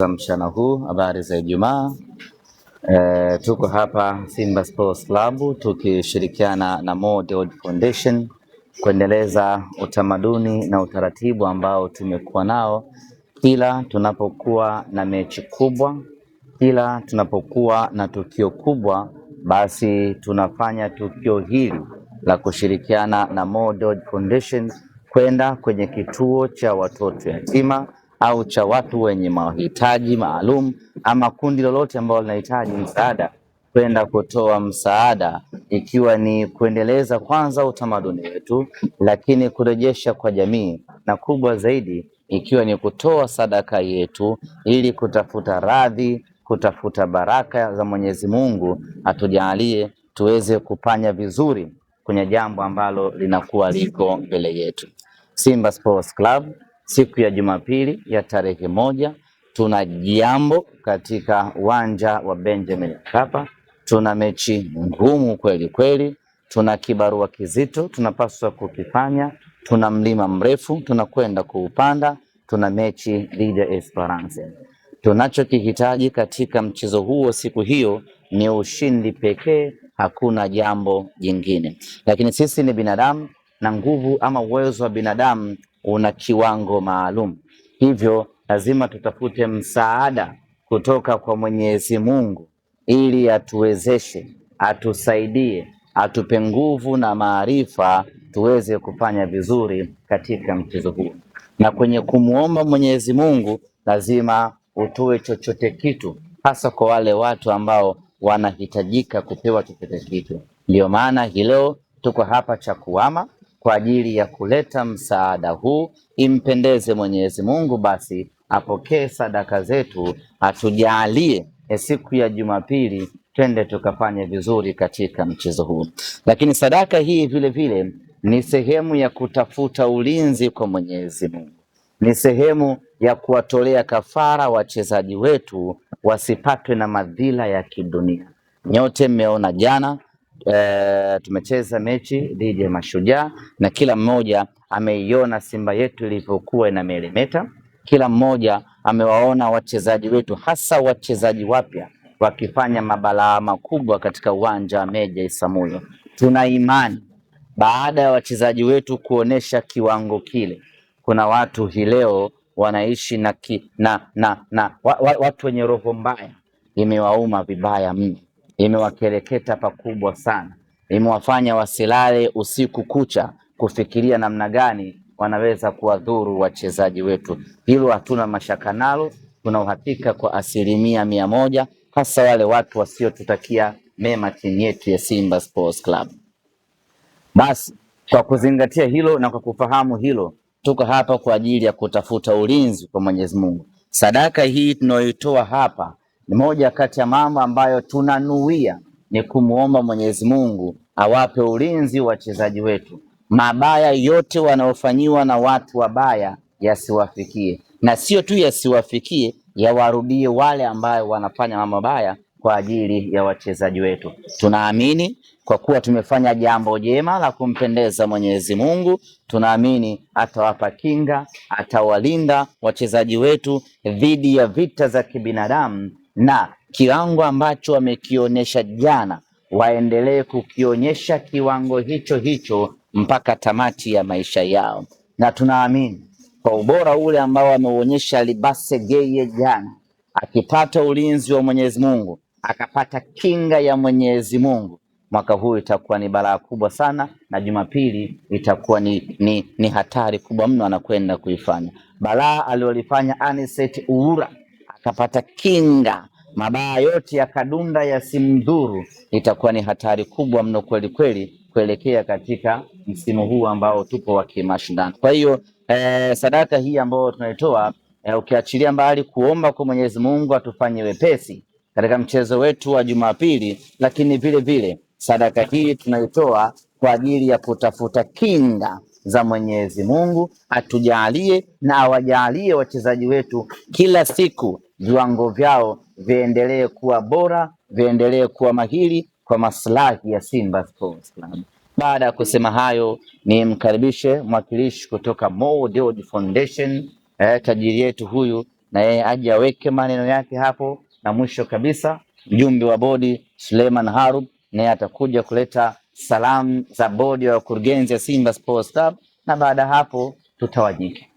Mchana huu habari za Ijumaa. Tuko hapa Simba Sports Club tukishirikiana na Mo Dewji Foundation kuendeleza utamaduni na utaratibu ambao tumekuwa nao kila tunapokuwa na mechi kubwa, kila tunapokuwa na tukio kubwa, basi tunafanya tukio hili la kushirikiana na Mo Dewji Foundation kwenda kwenye kituo cha watoto yatima au cha watu wenye mahitaji maalum ama kundi lolote ambalo linahitaji msaada, kwenda kutoa msaada, ikiwa ni kuendeleza kwanza utamaduni wetu, lakini kurejesha kwa jamii, na kubwa zaidi ikiwa ni kutoa sadaka yetu ili kutafuta radhi, kutafuta baraka za Mwenyezi Mungu atujalie tuweze kupanya vizuri kwenye jambo ambalo linakuwa liko mbele yetu. Simba Sports Club siku ya Jumapili ya tarehe 1 tuna jambo katika uwanja wa Benjamin Mkapa. Tuna mechi ngumu kweli kweli, tuna kibarua kizito tunapaswa kukifanya, tuna mlima mrefu tunakwenda kuupanda, tuna mechi dhidi ya Esperance. Tunachokihitaji katika mchezo huo siku hiyo ni ushindi pekee, hakuna jambo jingine. Lakini sisi ni binadamu na nguvu ama uwezo wa binadamu una kiwango maalum, hivyo lazima tutafute msaada kutoka kwa Mwenyezi Mungu ili atuwezeshe, atusaidie, atupe nguvu na maarifa tuweze kufanya vizuri katika mchezo huu. Na kwenye kumuomba Mwenyezi Mungu lazima utoe chochote kitu, hasa kwa wale watu ambao wanahitajika kupewa chochote kitu. Ndio maana hii leo tuko hapa Chakuama kwa ajili ya kuleta msaada huu. Impendeze Mwenyezi Mungu basi apokee sadaka zetu, atujalie siku ya Jumapili twende tukafanye vizuri katika mchezo huu. Lakini sadaka hii vile vile ni sehemu ya kutafuta ulinzi kwa Mwenyezi Mungu, ni sehemu ya kuwatolea kafara wachezaji wetu wasipatwe na madhila ya kidunia. Nyote mmeona jana tumecheza mechi dhidi ya Mashujaa na kila mmoja ameiona Simba yetu ilivyokuwa inameremeta. Kila mmoja amewaona wachezaji wetu, hasa wachezaji wapya, wakifanya mabalaa makubwa katika uwanja wa Meja Isamuhyo. Tuna imani baada ya wachezaji wetu kuonesha kiwango kile, kuna watu hii leo wanaishi watu wenye roho mbaya, imewauma vibaya mno, imewakereketa pakubwa sana, imewafanya wasilale usiku kucha kufikiria namna gani wanaweza kuwadhuru wachezaji wetu. Hilo hatuna mashaka nalo, tuna uhakika kwa 100%, hasa wale watu wasiotutakia mema timu yetu ya Simba Sports Club. Basi kwa kuzingatia hilo na kwa kufahamu hilo, tuko hapa kwa ajili ya kutafuta ulinzi kwa Mwenyezi Mungu. Sadaka hii tunayoitoa hapa ni moja kati ya mambo ambayo tunanuia ni kumuomba Mwenyezi Mungu awape ulinzi wachezaji wetu, mabaya yote wanaofanyiwa na watu wabaya yasiwafikie, na sio tu yasiwafikie, yawarudie wale ambao wanafanya mambo mabaya kwa ajili ya wachezaji wetu. Tunaamini kwa kuwa tumefanya jambo jema la kumpendeza Mwenyezi Mungu, tunaamini atawapa kinga, atawalinda wachezaji wetu dhidi ya vita za kibinadamu, na kiwango ambacho wamekionyesha jana waendelee kukionyesha kiwango hicho hicho mpaka tamati ya maisha yao. Na tunaamini kwa ubora ule ambao ameuonyesha Libase Geye jana, akipata ulinzi wa Mwenyezi Mungu, akapata kinga ya Mwenyezi Mungu, mwaka huu itakuwa ni balaa kubwa sana, na Jumapili itakuwa ni hatari kubwa mno anakwenda kuifanya. Balaa alilolifanya Anicet Uhura akapata kinga, mabaya yote ya kadunda yasimdhuru, itakuwa ni hatari kubwa mno kweli kweli kuelekea katika msimu huu ambao tupo wa kimashindano. Kwa hiyo sadaka hii ambayo tunaitoa, ukiachilia mbali kuomba kwa Mwenyezi Mungu atufanye wepesi katika mchezo wetu wa Jumapili, lakini vile vile sadaka hii tunaitoa kwa ajili ya kutafuta kinga za Mwenyezi Mungu, atujalie na awajalie wachezaji wetu kila siku viwango vyao viendelee kuwa bora, viendelee kuwa mahiri kwa maslahi ya Simba Sports Club. Baada ya kusema hayo, nimkaribishe mwakilishi kutoka Mo Dewji Foundation, tajiri yetu huyu na yeye aje aweke maneno yake hapo, na mwisho kabisa mjumbe wa bodi Suleiman Harub naye atakuja kuleta salamu za bodi ya wakurugenzi ya Simba Sports Club, na baada hapo tutawajike.